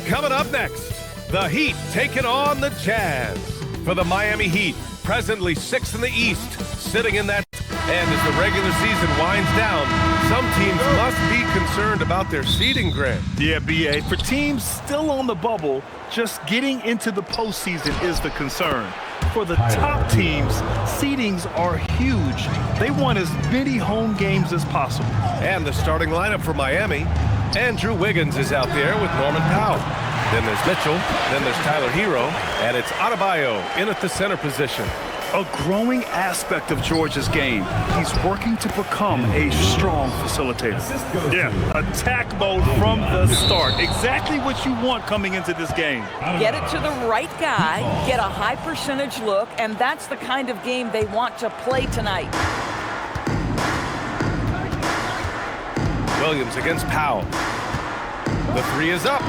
Coming up next, the Heat taking on the Jazz. For the Miami Heat, presently 6th in the East, sitting in that. And as the regular season winds down, some teams must be concerned about their seeding, Grant. Yeah, B.A. For teams still on the bubble, just getting into the postseason is the concern. For the top teams, seedings are huge. They want as many home games as possible. And the starting lineup for Miami, Andrew Wiggins is out there with Norman Powell. Then there's Mitchell, then there's Tyler Hero, and it's Adebayo in at the center position. A growing aspect of George's game. He's working to become a strong facilitator. Yeah, attack mode from the start. Exactly what you want coming into this game. Get it to the right guy, get a high percentage look, and that's the kind of game they want to play tonight. Williams against Powell. The three is up.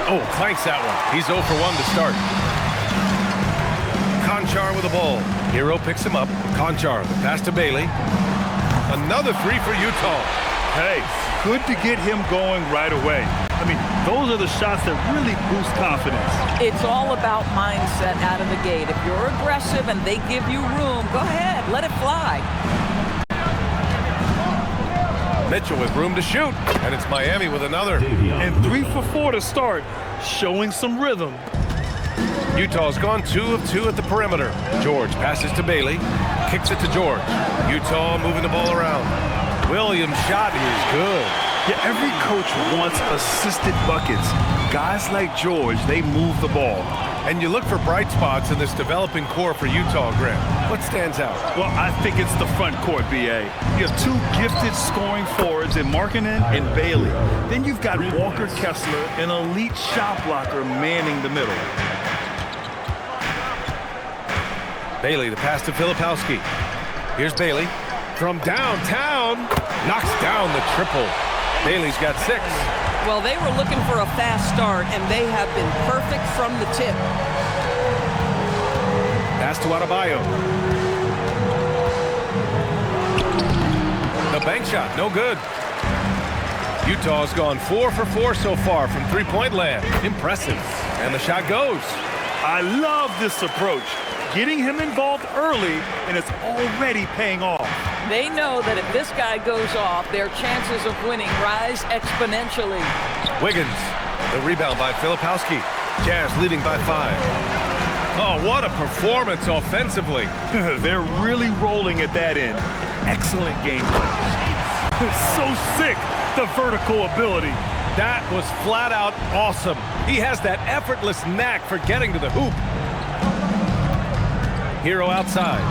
Oh, clanks that one. He's 0 for 1 to start. Conchar with the ball. Hero picks him up. Conchar, the pass to Bailey. Another three for Utah. Hey, good to get him going right away. I mean, those are the shots that really boost confidence. It's all about mindset out of the gate. If you're aggressive and they give you room, go ahead, let it fly. Mitchell with room to shoot, and it's Miami with another. And 3 for 4 to start, showing some rhythm. Utah's gone 2 of 2 at the perimeter. George passes to Bailey, kicks it to George. Utah moving the ball around. Williams' shot is good. Yeah, every coach wants assisted buckets. Guys like George, they move the ball. And you look for bright spots in this developing core for Utah, Grant. What stands out? Well, I think it's the front court, B.A. You have 2 gifted scoring forwards in Markkanen and Bailey. Then you've got Walker Kessler, an elite shot blocker, manning the middle. Bailey, the pass to Filipowski. Here's Bailey from downtown. Knocks down the triple. Bailey's got 6. Well, they were looking for a fast start, and they have been perfect from the tip. Pass to Adebayo. The bank shot, no good. Utah's gone 4 for 4 so far from three-point land. Impressive. And the shot goes. I love this approach. Getting him involved early, and it's already paying off. They know that if this guy goes off, their chances of winning rise exponentially. Wiggins, the rebound by Filipowski. Jazz leading by 5. Oh, what a performance offensively. They're really rolling at that end. Excellent game play. So sick, the vertical ability. That was flat out awesome. He has that effortless knack for getting to the hoop. Hero outside.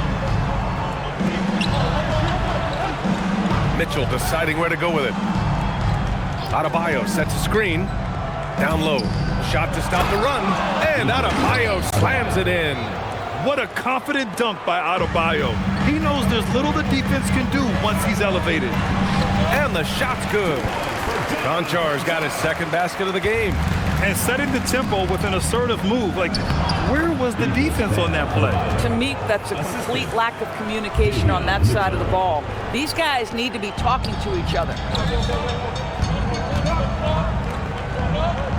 Mitchell deciding where to go with it. Adebayo sets a screen. Down low. Shot to stop the run. And Adebayo slams it in. What a confident dunk by Adebayo. He knows there's little the defense can do once he's elevated. And the shot's good. Konchar's got his second basket of the game. And setting the tempo with an assertive move. Like, where was the defense on that play? To me, that's a complete lack of communication on that side of the ball. These guys need to be talking to each other.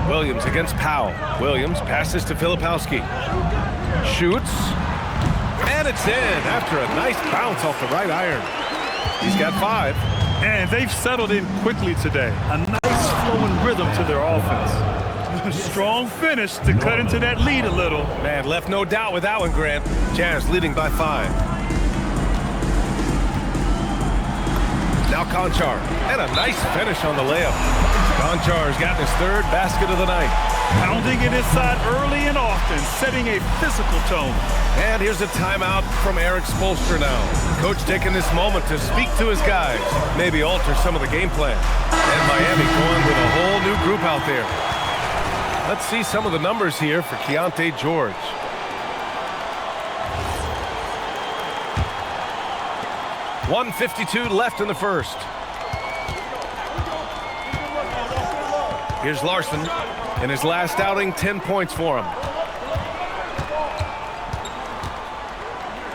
Williams against Powell. Williams passes to Filipowski. Shoots. And it's in after a nice bounce off the right iron. He's got 5. And they've settled in quickly today. A nice flowing rhythm to their offense. Strong finish to cut into that lead a little. Man, left no doubt with that one, Grant. Jazz leading by 5. Now Konchar. And a nice finish on the layup. Konchar's got his 3rd basket of the night. Pounding it inside early and often, setting a physical tone. And here's a timeout from Eric Spoelstra now. Coach taking this moment to speak to his guys, maybe alter some of the game plan. And Miami going with a whole new group out there. Let's see some of the numbers here for Keyonte George. .152 left in the first. Here's Larson. In his last outing, 10 points for him.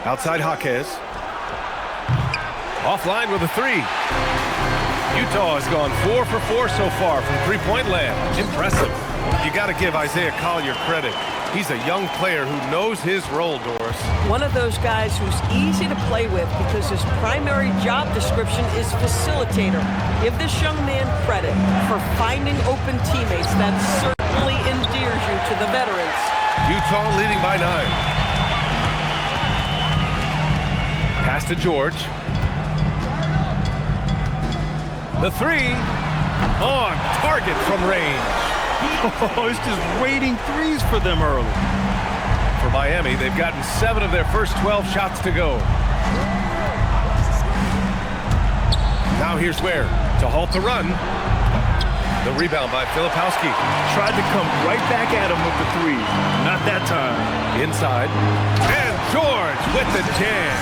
Outside Jaquez. Offline with a 3. Utah has gone 4 for 4 so far from three-point land. Impressive. You got to give Isaiah Collier credit. He's a young player who knows his role, Doris. One of those guys who's easy to play with because his primary job description is facilitator. Give this young man credit for finding open teammates. That certainly endears you to the veterans. Utah leading by 9. Pass to George. The three on target from range. Oh, it's just raining threes for them early. For Miami, they've gotten 7 of their first 12 shots to go. Now here's Ware to halt the run. The rebound by Filipowski. Tried to come right back at him with the three. Not that time. Inside. And George with the jam.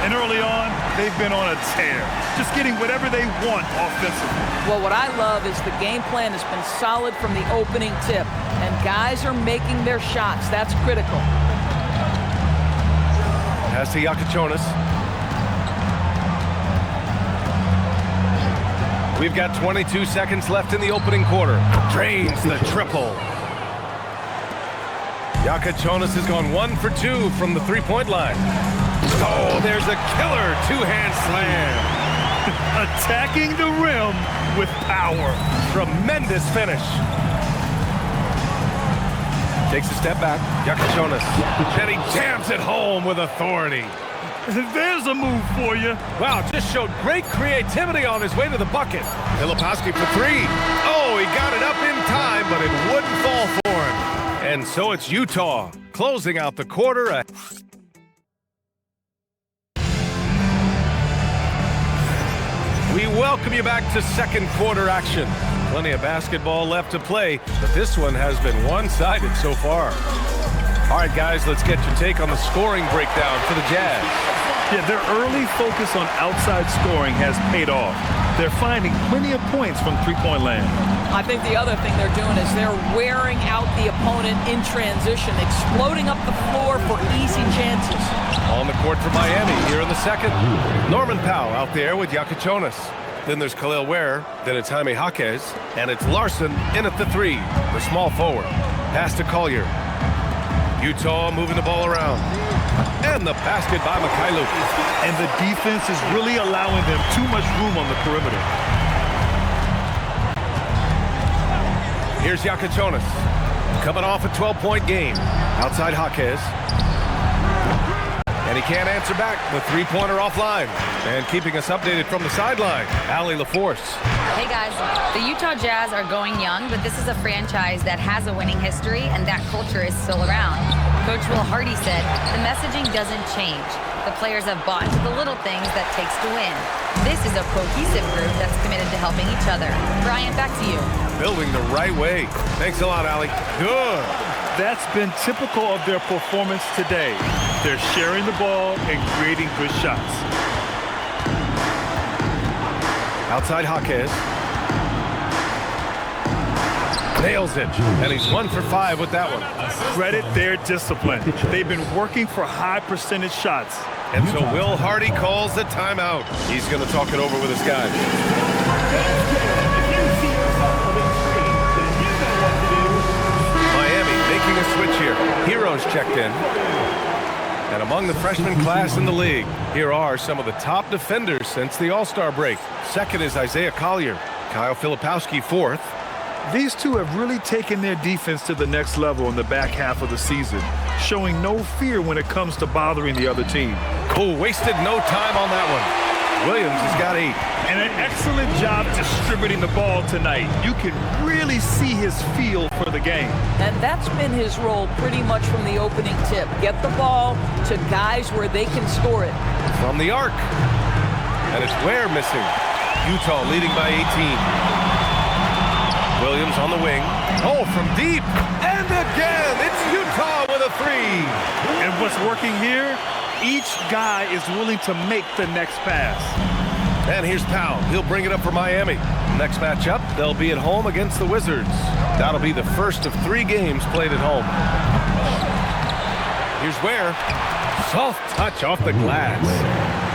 And early on, they've been on a tear. Just getting whatever they want offensively. Well, what I love is the game plan has been solid from the opening tip. And guys are making their shots. That's critical. Pass to Yakachonis. We've got 22 seconds left in the opening quarter. Drains the triple. Yakachonis has gone 1 for 2 from the three-point line. Oh, there's a killer two-hand slam. Attacking the rim with power. Tremendous finish. Takes a step back. Yakachonis. And he jams it home with authority. There's a move for you. Wow, just showed great creativity on his way to the bucket. Filipowski for 3. Oh, he got it up in time, but it wouldn't fall for him. And so it's Utah closing out the quarter. We welcome you back to second quarter action. Plenty of basketball left to play, but this one has been one-sided so far. All right, guys, let's get your take on the scoring breakdown for the Jazz. Yeah, their early focus on outside scoring has paid off. They're finding plenty of points from three-point land. I think the other thing they're doing is they're wearing out the opponent in transition, exploding up the floor for easy chances. On the court for Miami here in the second. Norman Powell out there with Yakachonis. Then there's Khalil Ware. Then it's Jaime Jaquez. And it's Larson in at the 3, the small forward. Pass to Collier. Utah moving the ball around. And the basket by Mikhailuk. And the defense is really allowing them too much room on the perimeter. Here's Yakachonis. Coming off a 12-point game. Outside Jaquez. And he can't answer back. The three-pointer offline. And keeping us updated from the sideline, Allie LaForce. Hey guys, the Utah Jazz are going young, but this is a franchise that has a winning history and that culture is still around. Coach Will Hardy said, the messaging doesn't change. The players have bought into the little things that takes to win. This is a cohesive group that's committed to helping each other. Brian, back to you. Building the right way. Thanks a lot, Allie. Good. That's been typical of their performance today. They're sharing the ball and creating good shots. Outside Jaquez. Nails it. And he's 1 for 5 with that one. Credit their discipline. They've been working for high percentage shots. And so Will Hardy calls the timeout. He's going to talk it over with his guys. Miami making a switch here. Heroes checked in. And among the freshman class in the league, here are some of the top defenders since the All-Star break. Second is Isaiah Collier. Kyle Filipowski, 4th. These two have really taken their defense to the next level in the back half of the season, showing no fear when it comes to bothering the other team. Oh, wasted no time on that one. Williams has got 8. And an excellent job distributing the ball tonight. You can really see his feel for the game. And that's been his role pretty much from the opening tip. Get the ball to guys where they can score it. From the arc. And it's Ware missing. Utah leading by 18. Williams on the wing. Oh, from deep. And again, it's Utah with a 3. And what's working here, each guy is willing to make the next pass. And here's Powell. He'll bring it up for Miami. Next matchup, they'll be at home against the Wizards. That'll be the first of 3 games played at home. Here's Ware. Soft touch off the glass.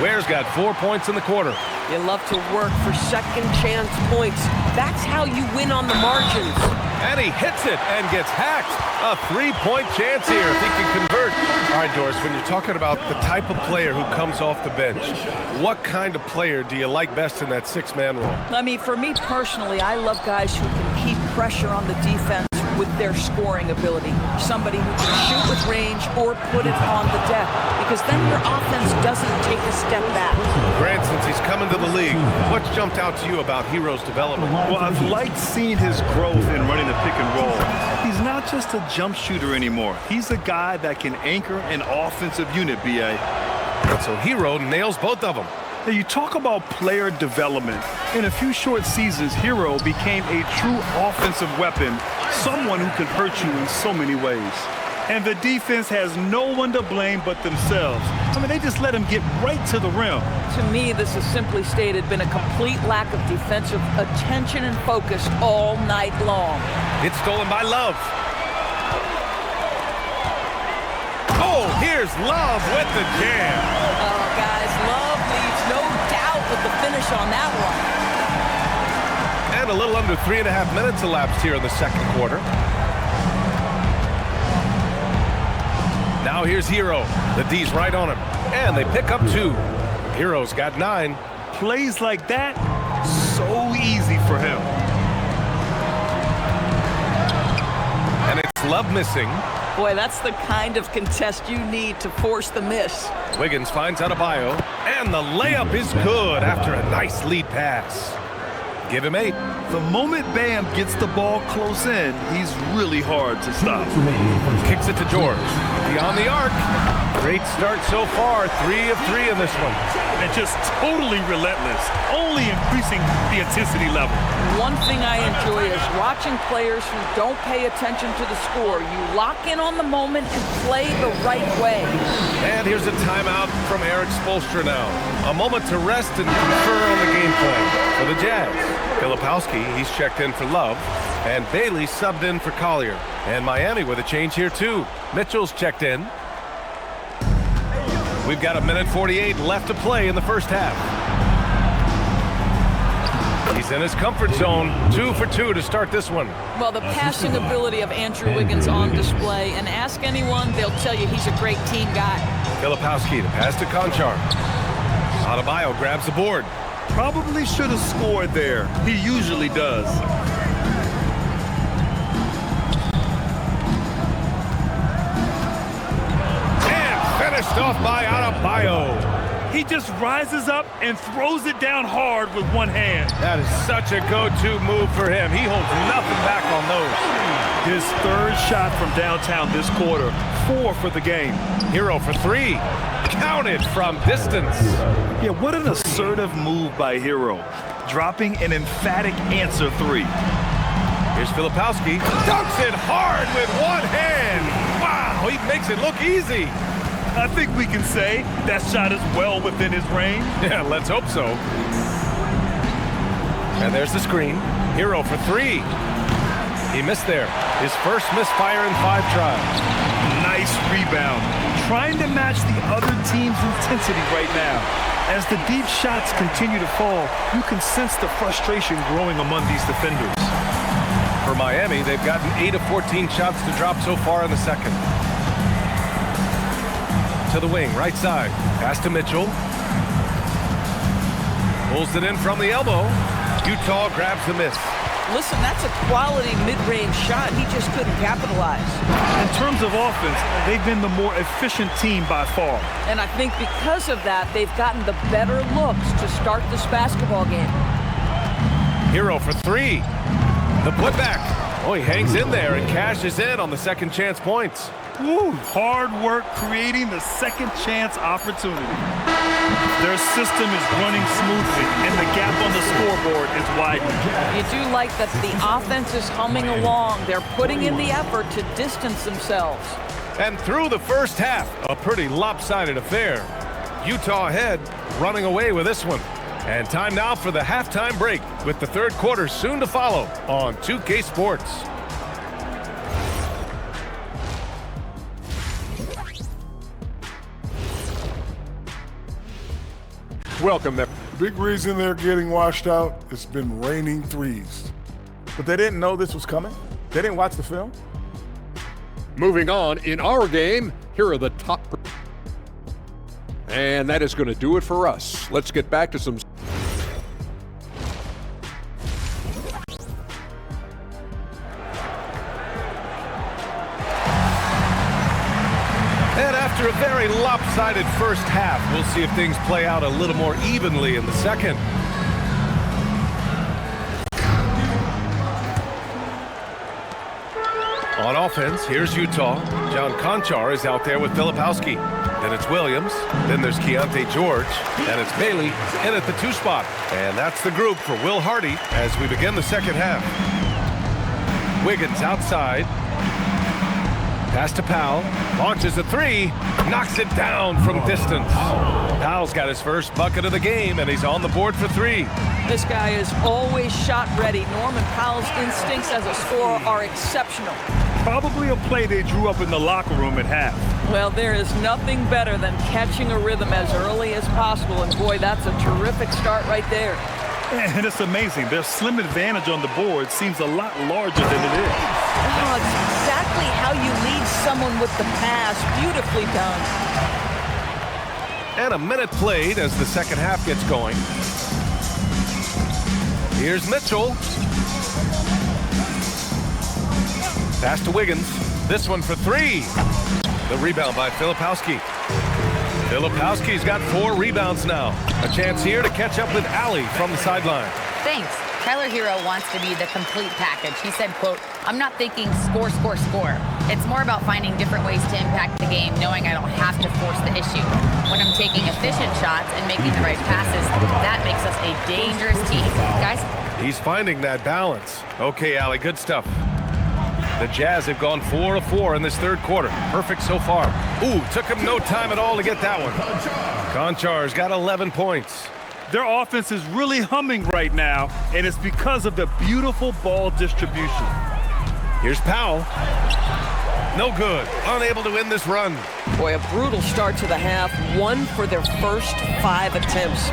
Ware's got 4 points in the quarter. You love to work for second chance points. That's how you win on the margins. And he hits it and gets hacked. A three-point chance here if he can convert. All right, Doris, when you're talking about the type of player who comes off the bench, what kind of player do you like best in that six-man role? I mean, for me personally, I love guys who can keep pressure on the defense with their scoring ability. Somebody who can shoot with range or put it on the deck, because then your offense doesn't take a step back. Grant, since he's coming to the league, what's jumped out to you about Herro's development? Well, I've liked seeing his growth in running the pick and roll. He's not just a jump shooter anymore. He's a guy that can anchor an offensive unit, B.A. And so Herro nails both of them. Now, you talk about player development. In a few short seasons, Herro became a true offensive weapon, someone who can hurt you in so many ways. And the defense has no one to blame but themselves. I mean, they just let him get right to the rim. To me, this has simply stated been a complete lack of defensive attention and focus all night long. It's stolen by Love. Oh, here's Love with the jam. Oh, guys, Love leaves no doubt with the finish on that one. And a little under 3.5 minutes elapsed here in the second quarter. Now here's Herro. The D's right on him. And they pick up 2. Herro's got 9. Plays like that, so easy for him. And it's Love missing. Boy, that's the kind of contest you need to force the miss. Wiggins finds Adebayo. And the layup is good after a nice lead pass. Give him 8. The moment Bam gets the ball close in, he's really hard to stop. Kicks it to George. Beyond the arc. Great start so far. 3 of 3 in this one. And just totally relentless, only increasing the intensity level. One thing I enjoy is watching players who don't pay attention to the score. You lock in on the moment and play the right way. And here's a timeout from Erik Spoelstra now. A moment to rest and confer on the game plan for the Jazz. Filipowski, he's checked in for Love. And Bailey subbed in for Collier. And Miami with a change here too. Mitchell's checked in. We've got 1:48 left to play in the first half. He's in his comfort zone. 2 for 2 to start this one. Well, the passing ability of Andrew Wiggins on display. And ask anyone, they'll tell you he's a great team guy. Filipowski to pass to Konchar. Adebayo grabs the board. Probably should have scored there. He usually does. Finished off by Adebayo. He just rises up and throws it down hard with one hand. That is such a go-to move for him. He holds nothing back on those. His third shot from downtown this quarter. 4 for the game. Herro for 3. Counted from distance. Yeah, what an assertive move by Herro. Dropping an emphatic answer 3. Here's Filipowski. Dunks it hard with one hand. Wow, he makes it look easy. I think we can say that shot is well within his range. Yeah, let's hope so. And there's the screen. Herro for 3. He missed there. His first misfire in 5 tries. Nice rebound. Trying to match the other team's intensity right now. As the deep shots continue to fall, you can sense the frustration growing among these defenders. For Miami, they've gotten 8 of 14 shots to drop so far in the second. To the wing, right side. Pass to Mitchell. Pulls it in from the elbow. Utah grabs the miss. Listen, that's a quality mid-range shot. He just couldn't capitalize. In terms of offense, they've been the more efficient team by far. And I think because of that, they've gotten the better looks to start this basketball game. Herro for 3. The putback. Oh, he hangs in there and cashes in on the second chance points. Woo, hard work creating the second chance opportunity. Their system is running smoothly, and the gap on the scoreboard is widening. You do like that the offense is humming along. They're putting in the effort to distance themselves. And through the first half, a pretty lopsided affair. Utah ahead, running away with this one. And time now for the halftime break, with the third quarter soon to follow on 2K Sports. Welcome Big reason they're getting washed out, it's been raining threes. But they didn't know this was coming? They didn't watch the film? Moving on, in our game, here are the top. And that is going to do it for us. Let's get back to some. And after a very lopsided first half, we'll see if things play out a little more evenly in the second. On offense, here's Utah. John Konchar is out there with Filipowski. Then it's Williams. Then there's Keontae George. And it's Bailey in at the 2 spot. And that's the group for Will Hardy as we begin the second half. Wiggins outside. Pass to Powell. Launches a 3. Knocks it down from distance. Powell's got his first bucket of the game, and he's on the board for 3. This guy is always shot ready. Norman Powell's instincts as a scorer are exceptional. Probably a play they drew up in the locker room at half. Well, there is nothing better than catching a rhythm as early as possible, and boy, that's a terrific start right there. And it's amazing. Their slim advantage on the board seems a lot larger than it is. Oh, it's exactly how you lead someone with the pass. Beautifully done. And a minute played as the second half gets going. Here's Mitchell. Pass to Wiggins. This one for 3. The rebound by Filipowski. Filipowski's got 4 rebounds now. A chance here to catch up with Allie from the sideline. Thanks. Tyler Hero wants to be the complete package. He said, quote, "I'm not thinking score, score, score. It's more about finding different ways to impact the game, knowing I don't have to force the issue. When I'm taking efficient shots and making the right passes, that makes us a dangerous team." Guys? He's finding that balance. Okay, Allie, good stuff. The Jazz have gone 4 of 4 in this third quarter. Perfect so far. Ooh, took him no time at all to get that one. Konchar's got 11 points. Their offense is really humming right now, and it's because of the beautiful ball distribution. Here's Powell. No good. Unable to win this run. Boy, a brutal start to the half. 1 for their first 5 attempts.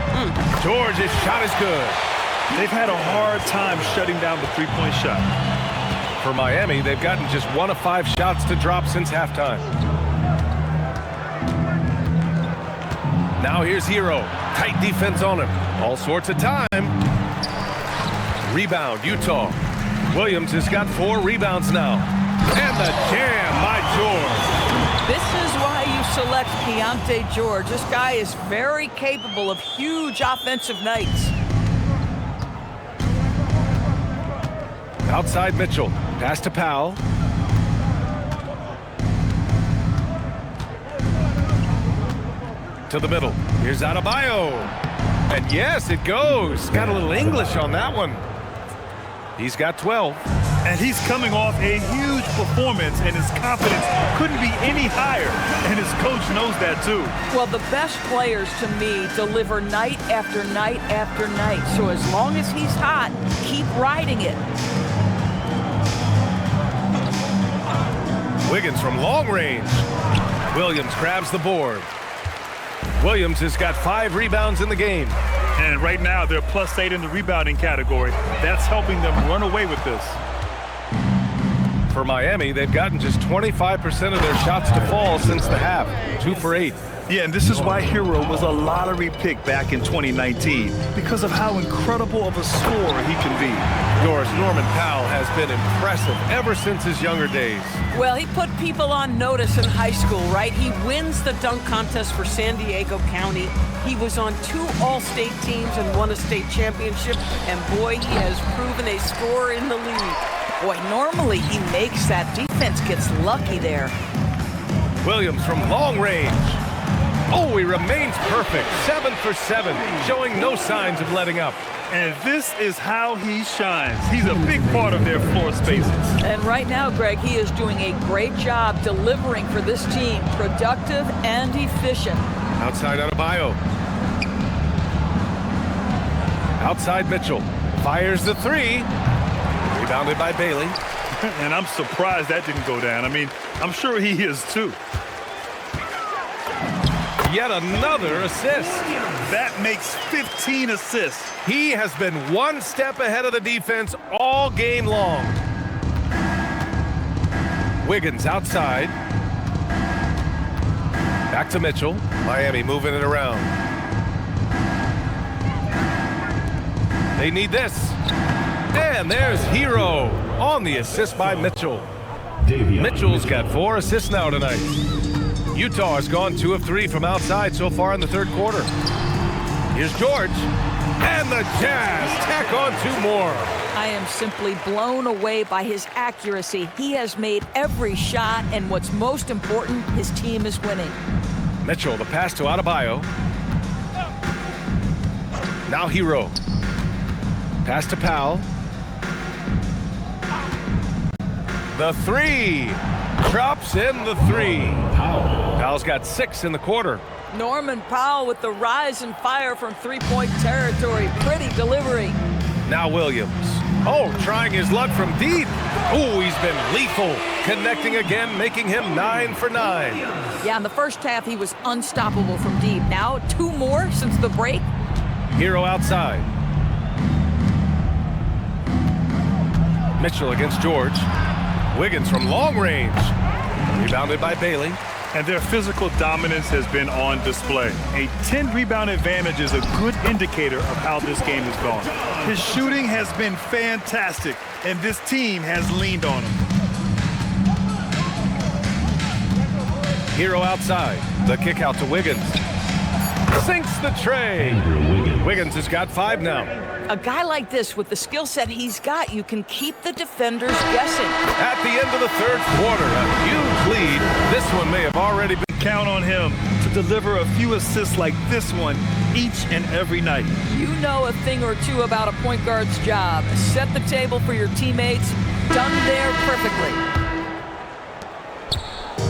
George's shot is good. They've had a hard time shutting down the three-point shot. For Miami, they've gotten just 1 of 5 shots to drop since halftime. Now here's Hero. Tight defense on him. All sorts of time. Rebound, Utah. Williams has got 4 rebounds now. And the jam by George. This is why you select Keontae George. This guy is very capable of huge offensive nights. Outside Mitchell. Pass to Powell. To the middle. Here's Adebayo. And yes, it goes. Got a little English on that one. He's got 12. And he's coming off a huge performance, and his confidence couldn't be any higher. And his coach knows that, too. Well, the best players, to me, deliver night after night after night. So as long as he's hot, keep riding it. Wiggins from long range. Williams grabs the board. Williams has got 5 rebounds in the game. And right now, they're +8 in the rebounding category. That's helping them run away with this. For Miami, they've gotten just 25% of their shots to fall since the half. 2 for 8. Yeah, and this is why Hero was a lottery pick back in 2019, because of how incredible of a scorer he can be. Doris, Norman Powell has been impressive ever since his younger days. Well, he put people on notice in high school, right? He wins the dunk contest for San Diego County. He was on 2 All-State teams and won a state championship. And boy, he has proven a scorer in the league. Boy, normally he makes that. Defense gets lucky there. Williams from long range. Oh, he remains perfect. 7 for 7, showing no signs of letting up. And this is how he shines. He's a big part of their floor spaces. And right now, Greg, he is doing a great job delivering for this team. Productive and efficient. Outside Adebayo. Outside Mitchell. Fires the 3. Rebounded by Bailey. And I'm surprised that didn't go down. I mean, I'm sure he is too. Yet another assist. That makes 15 assists. He has been one step ahead of the defense all game long. Wiggins outside. Back to Mitchell. Miami moving it around. They need this. And there's Hero on the assist by Mitchell. Mitchell's got 4 assists now tonight. Utah has gone 2 of 3 from outside so far in the third quarter. Here's George. And the Jazz tack on 2 more. I am simply blown away by his accuracy. He has made every shot, and what's most important, his team is winning. Mitchell, the pass to Adebayo. Now Hero. Pass to Powell. The 3. Drops in the 3. Powell's got 6 in the quarter. Norman Powell with the rise and fire from three-point territory. Pretty delivery. Now Williams. Oh, trying his luck from deep. Oh, he's been lethal. Connecting again, making him 9 for 9. Yeah, in the first half, he was unstoppable from deep. Now 2 more since the break. Hero outside. Mitchell against George. Wiggins from long range. Rebounded by Bailey. And their physical dominance has been on display. A 10-rebound advantage is a good indicator of how this game has gone. His shooting has been fantastic, and this team has leaned on him. Hero outside. The kick out to Wiggins. Sinks the tray. Wiggins has got 5 now. A guy like this, with the skill set he's got, you can keep the defenders guessing. At the end of the third quarter, a huge lead. This one may have already been. Count on him to deliver a few assists like this one each and every night. You know a thing or two about a point guard's job. Set the table for your teammates. Done there perfectly.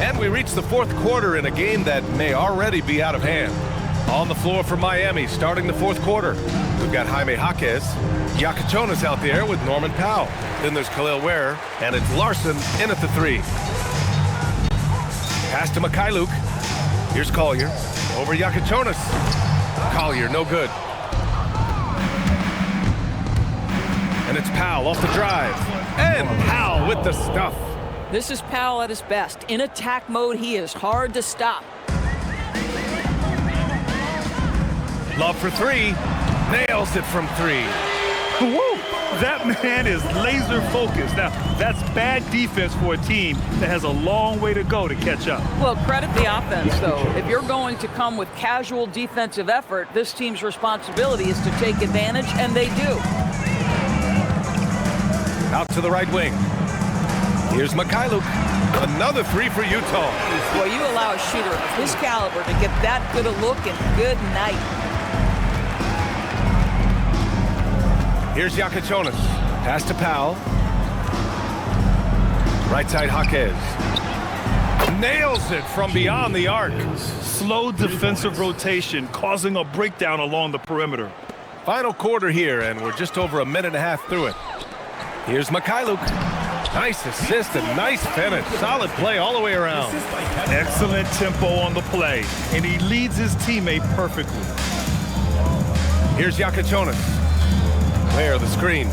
And we reach the fourth quarter in a game that may already be out of hand. On the floor for Miami, starting the fourth quarter. We've got Jaime Jaquez. Yakachonas out there with Norman Powell. Then there's Khalil Ware, and it's Larson in at the 3. Pass to Mikhailuk. Here's Collier. Over Yakachonas. Collier, no good. And it's Powell off the drive. And Powell with the stuff. This is Powell at his best. In attack mode, he is hard to stop. Love for 3. Nails it from 3. Woo! That man is laser focused. Now, that's bad defense for a team that has a long way to go to catch up. Well, credit the offense, though. If you're going to come with casual defensive effort, this team's responsibility is to take advantage, and they do. Out to the right wing. Here's Mikhailuk. Another 3 for Utah. Well, you allow a shooter of his caliber to get that good a look, and good night. Here's Yakachonas. Pass to Powell. Right side, Jaquez. Nails it from beyond the arc. Slow defensive rotation, causing a breakdown along the perimeter. Final quarter here, and we're just over a minute and a half through it. Here's Mikhailuk. Nice assist and nice finish. Solid play all the way around. Excellent tempo on the play, and he leads his teammate perfectly. Here's Yakachonas. Where the screen.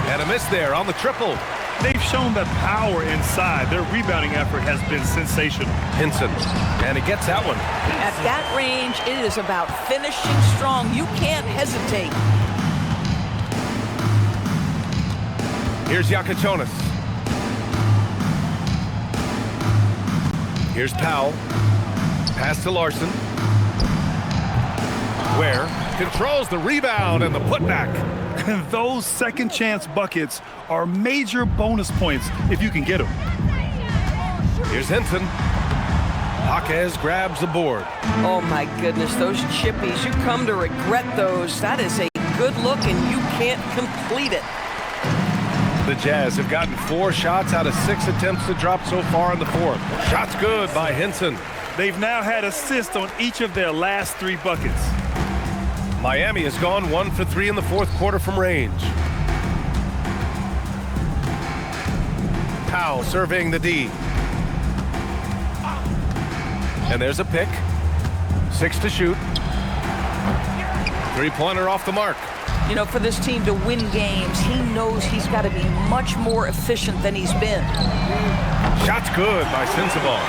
And a miss there on the triple. They've shown that power inside. Their rebounding effort has been sensational. Hinson. And he gets that one. At that range, it is about finishing strong. You can't hesitate. Here's Yakachonas. Here's Powell. Pass to Larson. Ware controls the rebound and the putback. And those second chance buckets are major bonus points if you can get them. Here's Hinton. Jaquez grabs the board. Oh my goodness, those chippies, you come to regret those. That is a good look, and you can't complete it. The Jazz have gotten 4 shots out of 6 attempts to drop so far in the fourth. Shots good by Hinson. They've now had assists on each of their last 3 buckets. Miami has gone 1 for 3 in the fourth quarter from range. Powell surveying the D. And there's a pick. 6 to shoot. Three-pointer off the mark. You know, for this team to win games, he knows he's got to be much more efficient than he's been. Shot's good by Sensabaugh.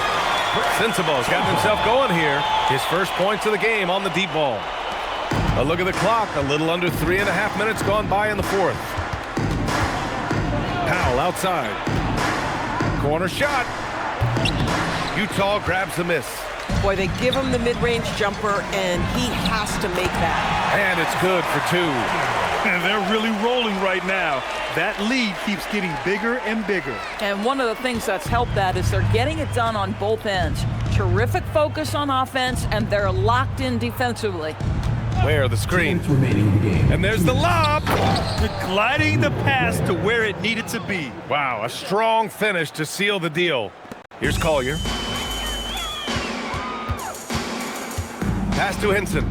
Sensabaugh's gotten himself going here. His first points of the game on the deep ball. A look at the clock. A little under 3.5 minutes gone by in the fourth. Powell outside. Corner shot. Utah grabs the miss. Boy, they give him the mid-range jumper, and he has to make that. And it's good for 2. And they're really rolling right now. That lead keeps getting bigger and bigger. And one of the things that's helped that is they're getting it done on both ends. Terrific focus on offense, and they're locked in defensively. Where the screen. And there's the lob. Gliding the pass to where it needed to be. Wow, a strong finish to seal the deal. Here's Collier. Pass to Henson.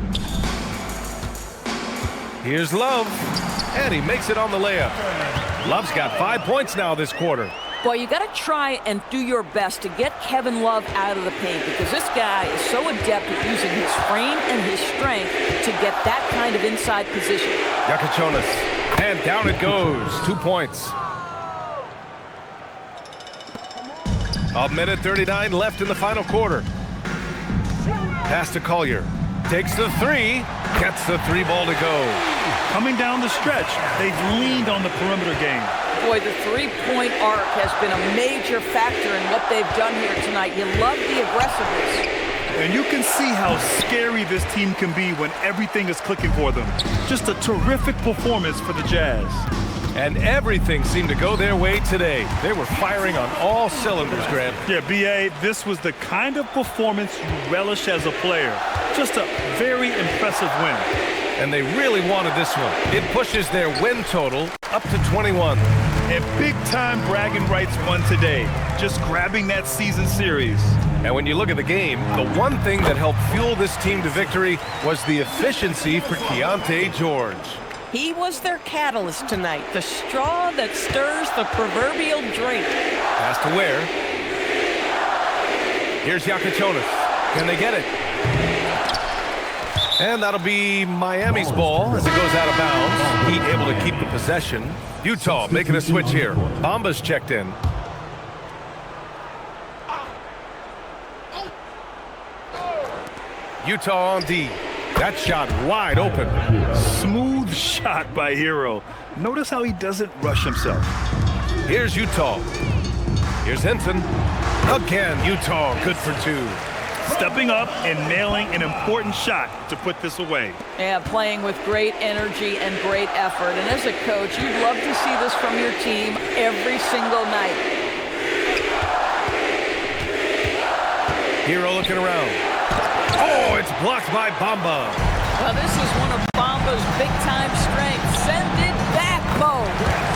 Here's Love. And he makes it on the layup. Love's got 5 points now this quarter. Boy, you got to try and do your best to get Kevin Love out of the paint because this guy is so adept at using his frame and his strength to get that kind of inside position. Yakachonis. And down it goes. 2 points. A minute 39 left in the final quarter. Pass to Collier. Takes the 3. Gets the 3 ball to go. Coming down the stretch, they've leaned on the perimeter game. Boy, the three-point arc has been a major factor in what they've done here tonight. You love the aggressiveness. And you can see how scary this team can be when everything is clicking for them. Just a terrific performance for the Jazz. And everything seemed to go their way today. They were firing on all cylinders, Grant. Yeah, B.A., this was the kind of performance you relish as a player. Just a very impressive win. And they really wanted this one. It pushes their win total up to 21. And big-time bragging rights won today. Just grabbing that season series. And when you look at the game, the one thing that helped fuel this team to victory was the efficiency for Keyonte George. He was their catalyst tonight, the straw that stirs the proverbial drink. Pass to Ware. Here's Yakachonis. Can they get it? And that'll be Miami's ball as it goes out of bounds. Heat able to keep the possession. Utah making a switch here. Bamba's checked in. Utah on D. That shot wide open. Smooth shot by Hero. Notice how he doesn't rush himself. Here's Utah. Here's Henson. Again, Utah good for 2. Stepping up and nailing an important shot to put this away. Yeah, playing with great energy and great effort. And as a coach, you'd love to see this from your team every single night. Hero looking around. Oh, it's blocked by Bamba. Well, this is one of Bamba's big-time strengths. Send it back, Mo.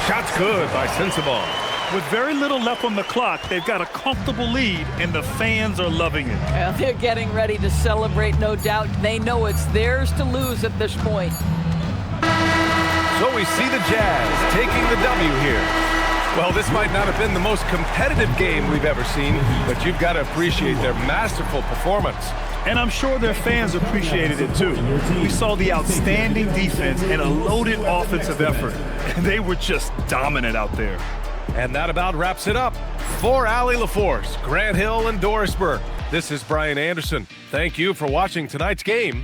Shot's good by Sensabaugh. With very little left on the clock, they've got a comfortable lead, and the fans are loving it. Well, they're getting ready to celebrate, no doubt. They know it's theirs to lose at this point. So we see the Jazz taking the W here. Well, this might not have been the most competitive game we've ever seen, but you've got to appreciate their masterful performance. And I'm sure their fans appreciated it too. We saw the outstanding defense and a loaded offensive effort. And they were just dominant out there. And that about wraps it up. For Allie LaForce, Grant Hill, and Doris Burke, this is Brian Anderson. Thank you for watching tonight's game.